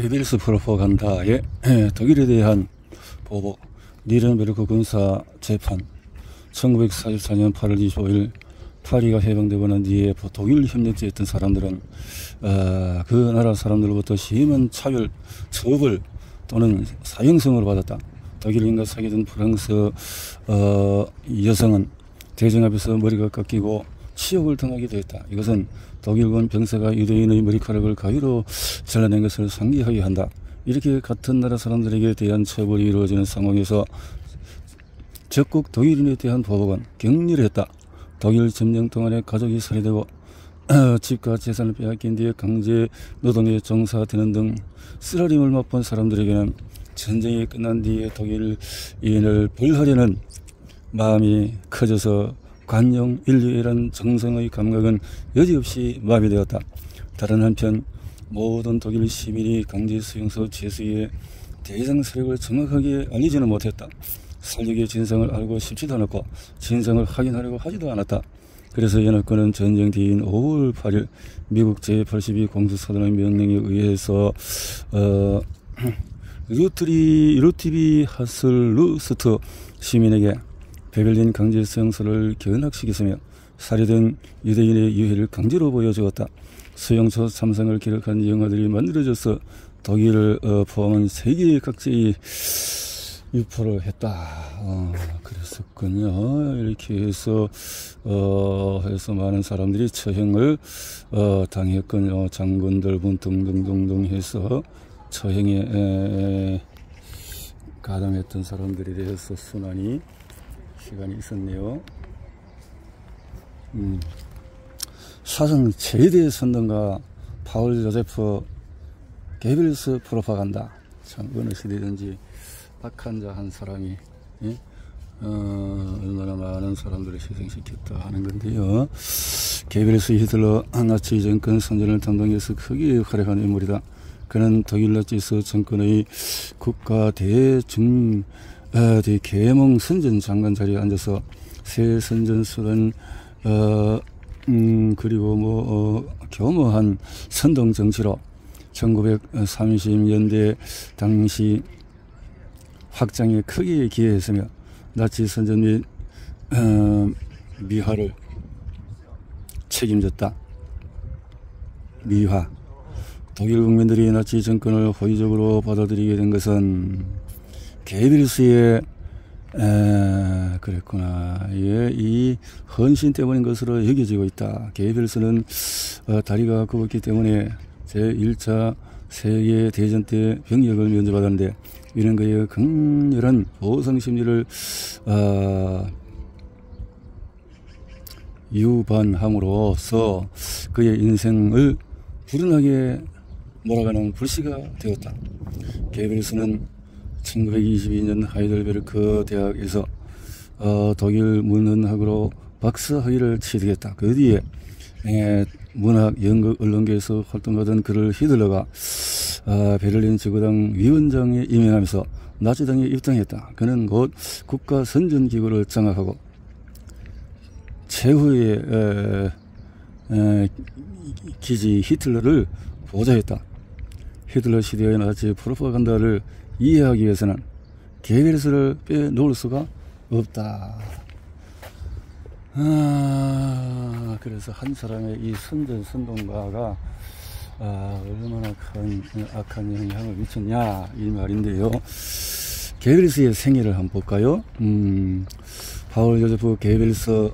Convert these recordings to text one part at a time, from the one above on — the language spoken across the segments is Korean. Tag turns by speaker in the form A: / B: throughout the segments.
A: 게벨스 프로파간다의 독일에 대한 보복, 니른베르크 군사 재판, 1944년 8월 25일 파리가 해방되고 난 뒤에 독일 협력지였던 사람들은 그 나라 사람들로부터 심한 차별, 처벌 또는 사형성을 받았다. 독일인과 사귀던 프랑스 여성은 대전 앞에서 머리가 깎이고 치욕을 당하기도 했다. 이것은 독일군 병사가 유대인의 머리카락을 가위로 잘라낸 것을 상기하게 한다. 이렇게 같은 나라 사람들에게 대한 처벌이 이루어지는 상황에서 적국 독일인에 대한 보복은 격렬했다. 독일 점령 동안에 가족이 살해되고 집과 재산을 빼앗긴 뒤에 강제 노동에 종사되는 등 쓰라림을 맛본 사람들에게는 전쟁이 끝난 뒤에 독일인을 벌하려는 마음이 커져서 관용 인류애란 정성의 감각은 여지없이 마비되었다. 다른 한편 모든 독일 시민이 강제 수용소 죄수의 대상 세력을 정확하게 알리지는 못했다. 살육의 진상을 알고 싶지도 않았고 진상을 확인하려고 하지도 않았다. 그래서 연합군은 전쟁 뒤인 5월 8일 미국 제82 공수사단의 명령에 의해서 루티비 하슬루스트 시민에게 베를린 강제 수용소를 견학시켰으며 살해된 유대인의 유해를 강제로 보여주었다. 수용소 참상을 기록한 영화들이 만들어져서 독일을 포함한 세계 각지에 유포를 했다. 그랬었군요. 이렇게 해서 많은 사람들이 처형을 당했군요. 장군들 분 등등등등 해서 처형에 가담했던 사람들에 대해서 순환이 시간이 있었네요. 사상 최대 선동가 파울 요제프 게벨스 프로파간다. 참 어느 시대든지 악한 자 한 사람이 얼마나 많은 정사람들을 희생시켰다 하는 건데요. 게벨스 히틀러 나치 정권 선전을 담당해서 크게 활약한 인물이다. 그는 독일 나치스 정권의 국가 대계몽 선전 장관 자리에 앉아서 새 선전수단 그리고 교묘한 선동 정치로 1930년대 당시 확장에 크게 기여했으며 나치 선전 및 미화를 책임졌다. 미화. 독일 국민들이 나치 정권을 호의적으로 받아들이게 된 것은 게벨스의 그랬구나. 이 헌신 때문인 것으로 여겨지고 있다. 게벨스는 다리가 굽었기 때문에 제1차 세계대전 때 병역을 면제받았는데 이런 그의 강렬한 보상심리를 유반함으로써 그의 인생을 불운하게 몰아가는 불씨가 되었다. 게벨스는 1922년 하이델베르크 대학에서 독일 문헌학으로 박사학위를 취득했다. 그 뒤에 문학, 연극, 언론계에서 활동하던 그를 히틀러가 베를린 지구당 위원장에 임명하면서 나치당에 입당했다. 그는 곧 국가선전기구를 장악하고 최후의 기지 히틀러를 보좌했다. 히틀러 시대의 나치 프로파간다를 이해하기 위해서는 게벨스를 빼놓을 수가 없다. 그래서 한 사람의 이 선동가가 얼마나 큰 악한 영향을 미쳤냐 이 말인데요. 게벨스의 생애를 한번 볼까요? 파울 요제프 게벨스는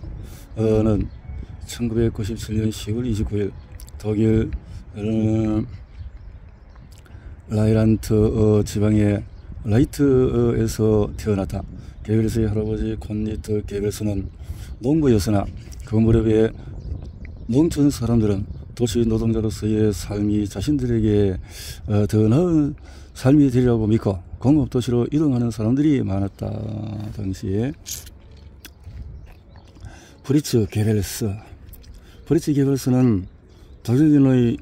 A: 1997년 10월 29일 독일 라이란트 지방의 라이트에서 태어났다. 게벨스의 할아버지 콘니트 게벨스는 농부였으나 그 무렵에 농촌 사람들은 도시 노동자로서의 삶이 자신들에게 더 나은 삶이 되리라고 믿고 공업도시로 이동하는 사람들이 많았다. 당시에 프리츠 게벨스는 독일인의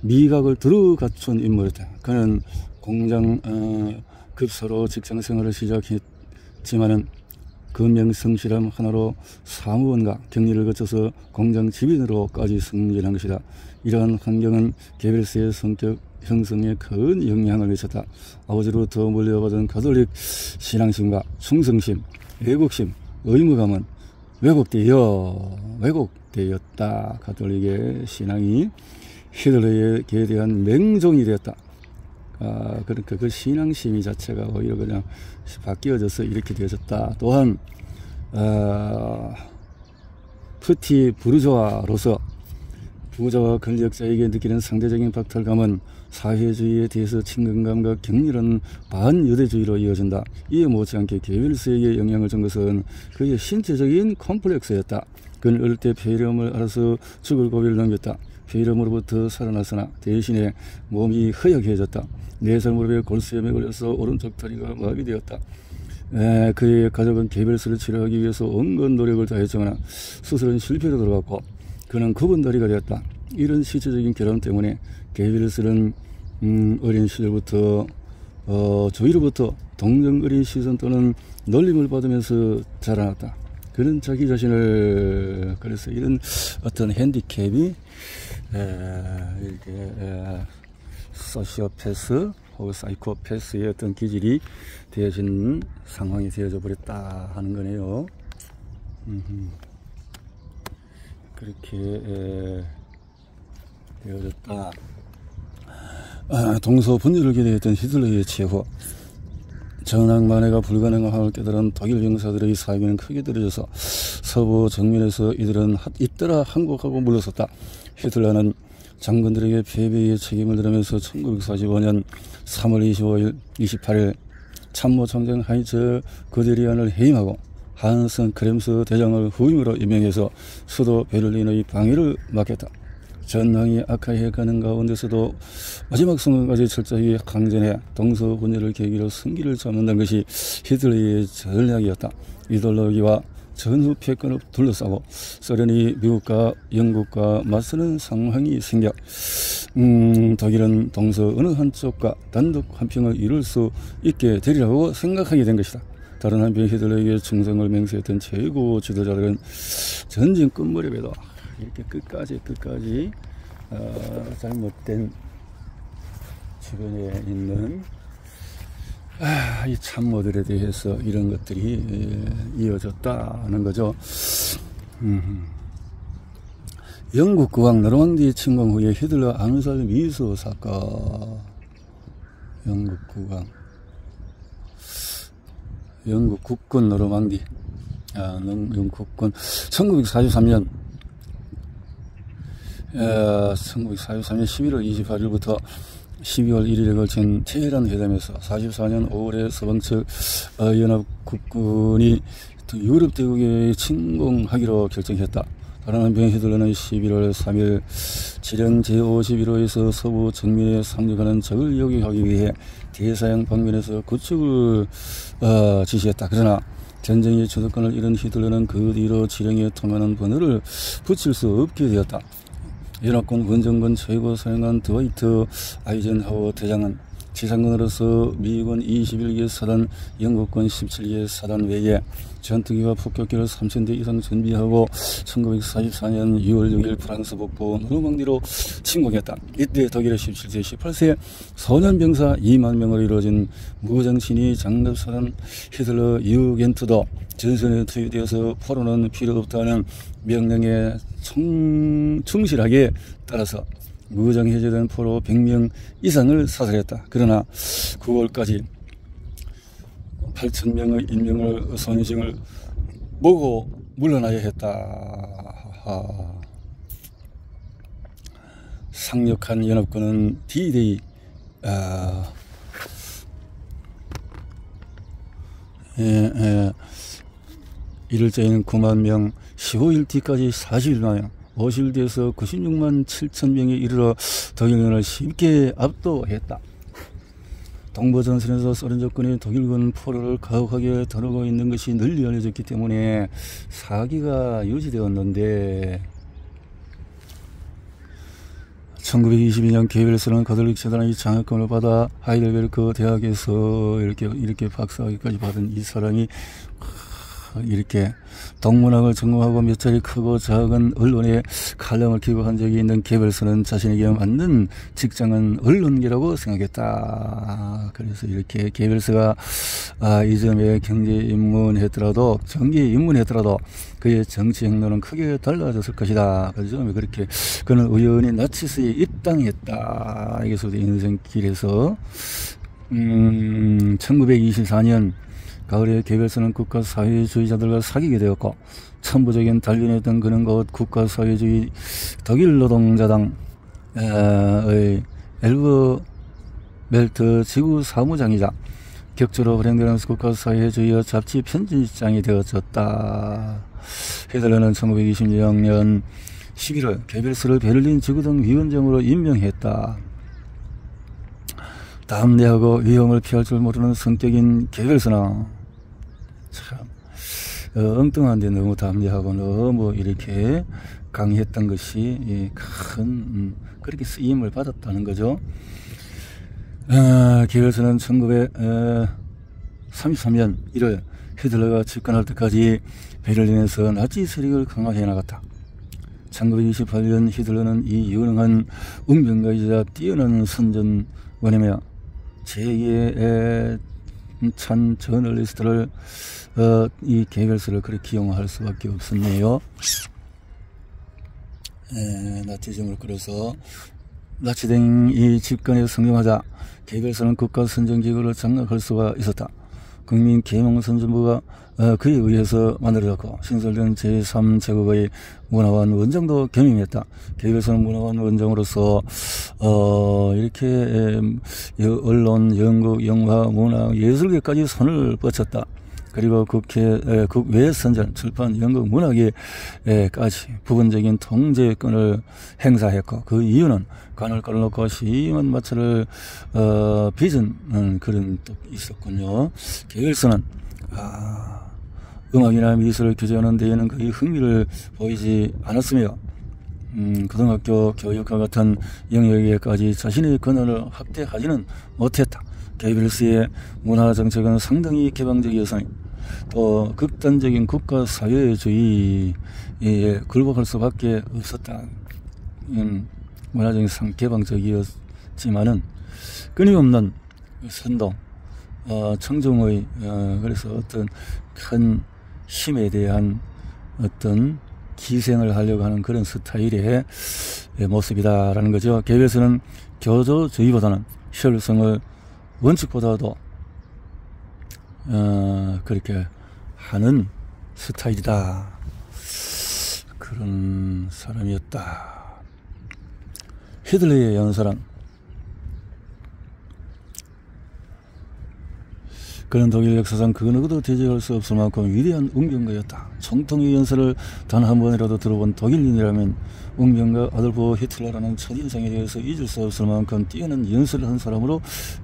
A: 미각을 두루 갖춘 인물이다. 그는 공장 급사로 직장생활을 시작했지만은 근명성실함 하나로 사무원과 격리를 거쳐서 공장 지휘관으로까지 승진한 것이다. 이러한 환경은 게벨스의 성격 형성에 큰 영향을 미쳤다. 아버지로부터 물려받은 가톨릭 신앙심과 충성심, 애국심, 의무감은 왜곡되었다. 가톨릭의 신앙이 히틀러에게 대한 맹종이 되었다. 그러니까 그 신앙심이 자체가 오히려 그냥 바뀌어져서 이렇게 되어졌다. 또한 푸티 부르주아로서 부자와 권력자에게 느끼는 상대적인 박탈감은 사회주의에 대해서 친근감과 격렬한 반유대주의로 이어진다. 이에 못지않게 게벨스에게 영향을 준 것은 그의 신체적인 컴플렉스였다. 그는 어릴 때 폐렴을 앓아서 죽을 고비를 넘겼다. 폐렴으로부터 살아났으나 대신에 몸이 허약해졌다. 4살 무렵에 골수염에 걸려서 오른쪽 다리가 마비되었다. 그의 가족은 게벨스를 치료하기 위해서 온갖 노력을 다했지만 수술은 실패로 돌아갔고 그는 굽은 다리가 되었다. 이런 신체적인 결함 때문에 게벨스는 어린 시절부터 주위로부터 동정 어린 시선 또는 놀림을 받으면서 자라났다. 그는 자기 자신을 그래서 이런 어떤 핸디캡이 이렇게 소시오패스 혹은 사이코패스의 어떤 기질이 되어진 상황이 되어져 버렸다 하는 거네요. 그렇게 되어졌다. 동서 분열을 기대했던 히틀러의 최후, 전황만해가 불가능함을 깨달은 독일 병사들의 사기는 크게 떨어져서 서부 정면에서 이들은 잇따라 항복하고 물러섰다. 히틀러는 장군들에게 패배의 책임을 들으면서 1945년 3월 28일 참모총장 하인츠 거데리안을 해임하고 한슨 크렘스 대장을 후임으로 임명해서 수도 베를린의 방위를 맡겼다. 전황이 악화해 가는 가운데서도 마지막 순간까지 철저히 항전해 동서 분열을 계기로 승기를 잡는다는 것이 히틀러의 전략이었다. 이데올로기와 전후 패권을 둘러싸고 소련이 미국과 영국과 맞서는 상황이 생겨 독일은 동서 어느 한쪽과 단독 한평을 이룰 수 있게 되리라고 생각하게 된 것이다. 다른 한편 히틀러에게 충성을 맹세했던 최고 지도자들은 전쟁 끝무렵에도 이렇게 끝까지 잘못된 주변에 있는 이 참모들에 대해서 이런 것들이 이어졌다는 거죠. 영국 국왕 노르망디 침공 후에 히틀러 암살 미수 사건. 영국 국군 노르망디, 영국 국군 1943년 11월 28일부터 12월 1일에 걸친 테헤란 회담에서 44년 5월에 서방 측 연합 국군이 유럽 대국에 침공하기로 결정했다. 다른 한편 히틀러는 11월 3일 지령 제51호에서 서부 정면에 상륙하는 적을 요격하기 위해 대서양 방면에서 구축을 지시했다. 그러나 전쟁의 주도권을 잃은 히틀러는 그 뒤로 지령에 통하는 번호를 붙일 수 없게 되었다. 연합군 원정군 최고 사령관 드와이트 아이젠하워 대장은 지상군으로서 미군 21개 사단, 영국군 17개 사단 외에 전투기와 폭격기를 3000대 이상 준비하고 1944년 6월 6일 프랑스 북부 노르망디로 침공했다. 이때 독일의 17세, 18세 소년병사 2만 명으로 이루어진 무장신이 장갑사단 히틀러 유겐트도 전선에 투입되어서 포로는 필요 없다는 명령에 충실하게 따라서 무장 해제된 포로 100명 이상을 사살했다. 그러나 9월까지 8,000명의 인명을 손해증을 보고 물러나야 했다. 상륙한 연합군은 D-Day 이를째는 9만 명, 15일 뒤까지 41만 명, 50일 뒤에서 96만 7천 명에 이르러 독일군을 쉽게 압도했다. 동부전선에서 소련 적군이 독일군 포로를 가혹하게 다루고 있는 것이 널리 알려졌기 때문에 사기가 유지되었는데 1922년 게벨스는 가톨릭 재단의 장학금을 받아 하이델베르크 대학에서 이렇게 박사학위까지 받은 이 사람이 이렇게 동문학을 전공하고 몇 차례 크고 작은 언론에 칼럼을 기고한 적이 있는 개별서는 자신에게 맞는 직장은 언론계라고 생각했다. 그래서 이렇게 개별서가 이점에 경제 입문했더라도 정기에 입문했더라도 그의 정치 행로는 크게 달라졌을 것이다. 그래서 그렇게 그는 우연히 나치스에 입당했다. 여기서도 인생길에서 1924년 가을에 개별서는 국가사회주의자들과 사귀게 되었고 천부적인 단련했던 그는 곧 국가사회주의 독일 노동자당의 엘버멜트 지구 사무장이자 격주로 발행되는 국가사회주의 잡지 편집장이 되어졌다. 히틀러는 1926년 11월 개별서를 베를린 지구등 위원장으로 임명했다. 담대하고 위험을 피할 줄 모르는 성격인 개별서나 참 엉뚱한데 너무 담대하고 너무 이렇게 강했던 것이 큰 그렇게 쓰임을 받았다는 거죠. 개별서는 1933년 1월 히틀러가 집권할 때까지 베를린에서 나치 세력을 강화해 나갔다. 1928년 히틀러는 이 유능한 웅변가이자 뛰어난 선전원이며 제2의 찬 저널리스트를 이 개별서를 그렇게 기용할 수밖에 없었네요. 나치즘을 끌어서 나치당이 집권에 성공하자 개별서는 국가 선정기구를 장악할 수가 있었다. 국민계몽선전부가 그에 의해서 만들어졌고 신설된 제3제국의 문화원 원장도 겸임했다. 개별서는 문화원 원장으로서 이렇게 언론, 연극, 영화, 문화, 예술계까지 손을 뻗쳤다. 그리고 국외 선전, 출판, 연극, 문화계까지 부분적인 통제권을 행사했고 그 이유는 관을 깔아놓고 심한 마찰을 빚은 그런 또 있었군요. 개별서는 음악이나 미술을 규제하는 데에는 거의 흥미를 보이지 않았으며 고등학교 교육과 같은 영역에까지 자신의 권한을 확대하지는 못했다. 개별서의 문화정책은 상당히 개방적이었으니 또 극단적인 국가사회주의에 굴복할 수밖에 없었다. 문화적인 개방적이었지만은 끊임없는 선동, 청중의 그래서 어떤 큰 힘에 대한 어떤 기생을 하려고 하는 그런 스타일의 모습이다라는 거죠. 개별서는 교조주의보다는 효율성을 원칙보다도 그렇게 하는 스타일이다. 그런 사람이었다. 히틀러의 연설은 그는 독일 역사상 그 누구도 대적할 수 없을 만큼 위대한 웅변가였다. 총통의 연설을 단 한 번이라도 들어본 독일인이라면 웅변가 아돌프 히틀러라는 첫인상에 대해서 잊을 수 없을 만큼 뛰어난 연설을 한 사람으로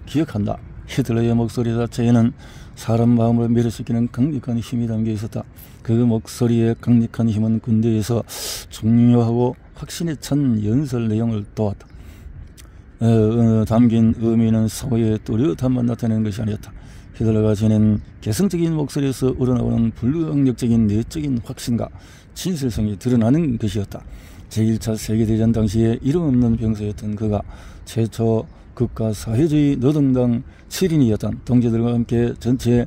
A: 기억한다. 히틀러의 목소리 자체에는 사람 마음을 매료시키는 강력한 힘이 담겨 있었다. 그 목소리의 강력한 힘은 군대에서 중요하고 확신에 찬 연설 내용을 도왔다. 담긴 의미는 사고의 뚜렷함만 나타내는 것이 아니었다. 히틀러가 지닌 개성적인 목소리에서 우러나오는 불가항력적인 내적인 확신과 진실성이 드러나는 것이었다. 제1차 세계대전 당시에 이름 없는 병사였던 그가 최초 국가사회주의 노동당 7인이었던 동지들과 함께 전체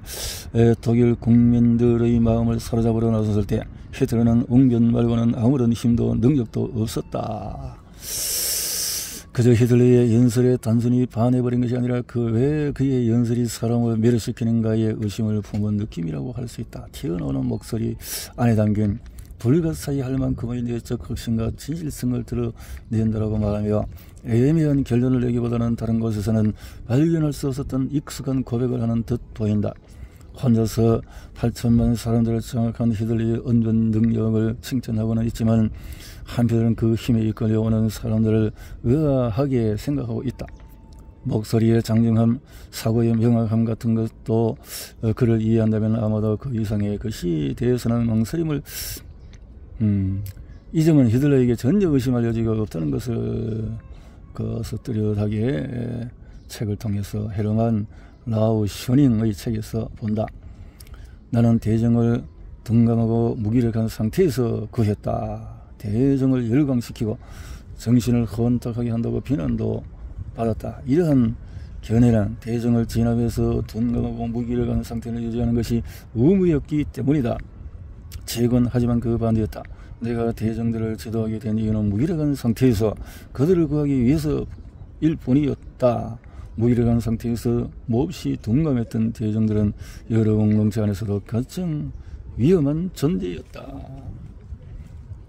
A: 독일 국민들의 마음을 사로잡으러 나섰을 때 히틀러는 웅변 말고는 아무런 힘도 능력도 없었다. 그저 히틀러의 연설에 단순히 반해버린 것이 아니라 왜 그의 연설이 사람을 매료시키는가에 의심을 품은 느낌이라고 할 수 있다. 튀어나오는 목소리 안에 담긴 불가사의 할 만큼의 내적 확신과 진실성을 드러낸다라고 말하며 애매한 결론을 내기보다는 다른 곳에서는 발견할 수 없었던 익숙한 고백을 하는 듯 보인다. 혼자서 8천만 사람들을 장악한 히틀러의 언변 능력을 칭찬하고는 있지만 한편으로는 그 힘에 이끌려오는 사람들을 의아하게 생각하고 있다. 목소리의 장정함, 사고의 명확함 같은 것도 그를 이해한다면 아마도 그 이상의 것이 대해서는 망설임을 이 점은 히틀러에게 전혀 의심할 여지가 없다는 것을 뚜렷하게 책을 통해서 헤르만 라우쇼닝의 책에서 본다. 나는 대정을 둔감하고 무기력한 상태에서 구했다. 대정을 열광시키고 정신을 혼탁하게 한다고 비난도 받았다. 이러한 견해란 대정을 진압해서 둔감하고 무기력한 상태를 유지하는 것이 의무였기 때문이다. 재건 하지만 그 반대였다. 내가 대정들을 지도하게 된 이유는 무기력한 상태에서 그들을 구하기 위해서일 뿐이었다. 무기력한 상태에서 몹시 둔감했던 대정들은 여러 공동체 안에서도 가장 위험한 존재였다.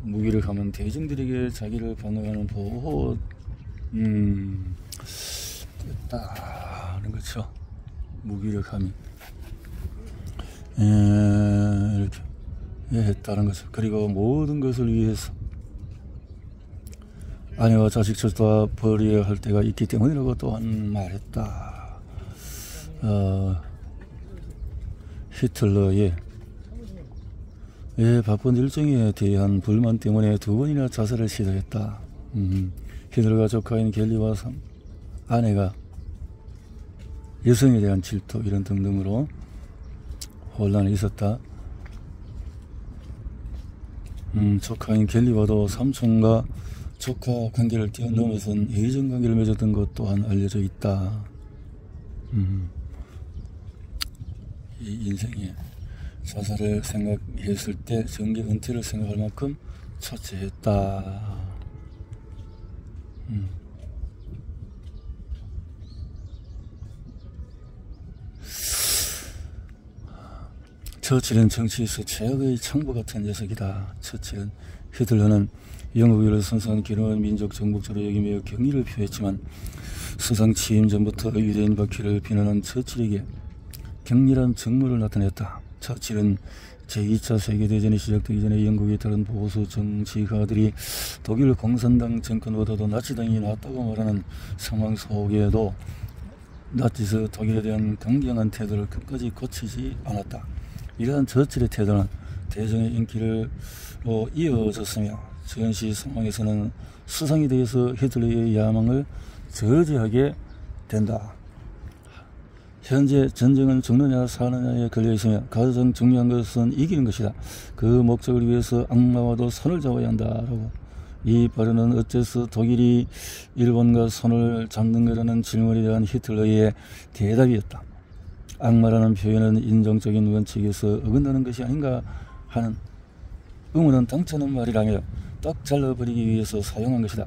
A: 무기력하면 대정들에게 자기를 방어하는 보호 됐다는 거죠. 무기력함이 이렇게 했다는 거죠. 그리고 모든 것을 위해서 아내와 자식들도 버려야 할 때가 있기 때문이라고 또한 말했다. 히틀러의 바쁜 일정에 대한 불만 때문에 2번이나 자살을 시도했다. 히틀러가 조카인 겔리와 아내가 여성에 대한 질투 이런 등등으로 혼란이 있었다. 조카인 겔리와도 삼촌과 조카 관계를 뛰어넘어선 애정 관계를 맺었던 것 또한 알려져 있다. 이 인생에 자살을 생각했을 때 정계 은퇴를 생각할 만큼 처치했다. 처칠은 정치에서 최악의 창부 같은 녀석이다. 처칠은 히틀러는 영국을 선사한 기능은 민족 정복자로 여기며 경의를 표했지만 수상 취임 전부터 유대인 박해를 비난한 처칠에게 격렬한 정모를 나타냈다. 처칠은 제2차 세계대전이 시작되기 전에 영국의 다른 보수 정치가들이 독일 공산당 정권보다도 나치당이 낫다고 말하는 상황 속에도 나치에서 독일에 대한 강경한 태도를 끝까지 고치지 않았다. 이러한 처칠의 태도는 대정의 인기로 이어졌으며 전시 상황에서는 수상이 되어서 히틀러의 야망을 저지하게 된다. 현재 전쟁은 죽느냐 사느냐에 걸려있으며 가장 중요한 것은 이기는 것이다. 그 목적을 위해서 악마와도 손을 잡아야 한다라고. 이 발언은 어째서 독일이 일본과 손을 잡는 거라는 질문에 대한 히틀러의 대답이었다. 악마라는 표현은 인종적인 원칙에서 어긋나는 것이 아닌가 하는 의문은 당처는 말이라며 딱 잘라버리기 위해서 사용한 것이다.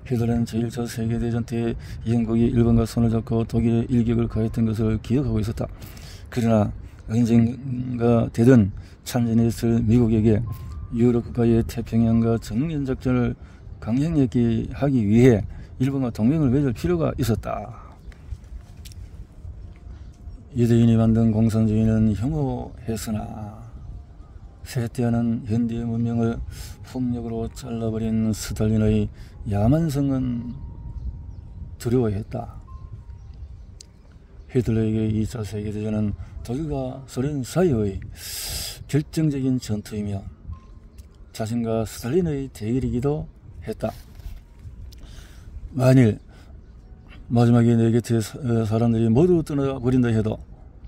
A: 히틀러는 제1차 세계대전 때 영국이 일본과 손을 잡고 독일의 일격을 가했던 것을 기억하고 있었다. 그러나 언젠가 되든 참전했을 미국에게 유럽 국가의 태평양과 정면작전을 강행하게 하기 위해 일본과 동맹을 맺을 필요가 있었다. 유대인이 만든 공산주의는 혐오했으나 쇠퇴하는 현대의 문명을 폭력으로 잘라버린 스탈린의 야만성은 두려워했다. 히틀러에게 2차 세계대전은 독일과 소련 사이의 결정적인 전투이며 자신과 스탈린의 대결이기도 했다. 만일 마지막에 내 곁에 사람들이 모두 떠나버린다 해도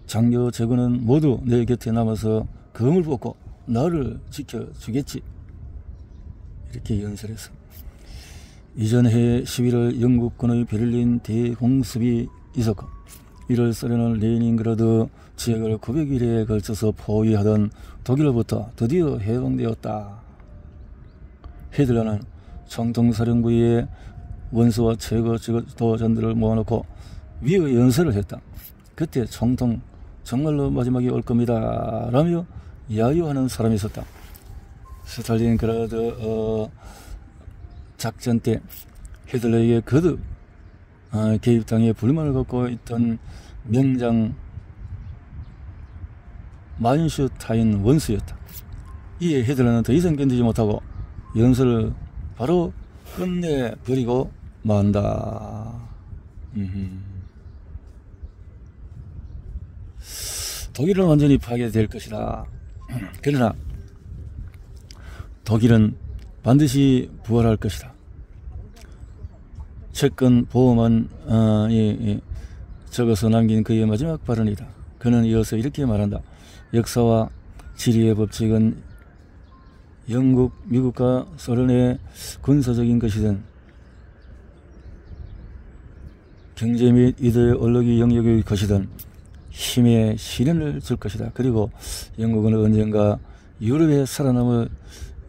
A: 장교 제군은 모두 내 곁에 남아서 검을 뽑고 나를 지켜주겠지. 이렇게 연설해서 이전 해 11월 영국군의 베를린 대공습이 있었고 1월 소련은 레닌그라드 지역을 900일에 걸쳐서 포위하던 독일로부터 드디어 해방되었다. 히틀러는 총통사령부의 원수와 최고 지도자들을 모아놓고 위의 연설을 했다. 그때 총통 정말로 마지막이 올 겁니다 라며 야유하는 사람이 있었다. 스탈린그라드 작전 때 히틀러에게 거듭 개입당해 불만을 갖고 있던 명장 마인슈타인 원수였다. 이에 히틀러는 더 이상 견디지 못하고 연설을 바로 끝내버리고 만다. 독일은 완전히 파괴될 것이다. 그러나 독일은 반드시 부활할 것이다. 채권 보험안 적어서 남긴 그의 마지막 발언이다. 그는 이어서 이렇게 말한다. 역사와 지리의 법칙은 영국, 미국과 소련의 군사적인 것이든 경제 및 이데올로기 영역의 것이든 힘의 실현을 줄 것이다. 그리고 영국은 언젠가 유럽에 살아남을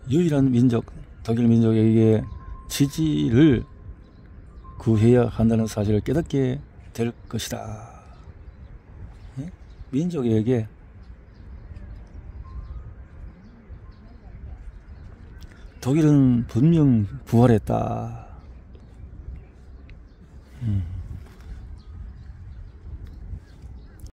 A: 유일한 민족, 독일 민족에게 지지를 구해야 한다는 사실을 깨닫게 될 것이다. 민족에게 독일은 분명 부활했다.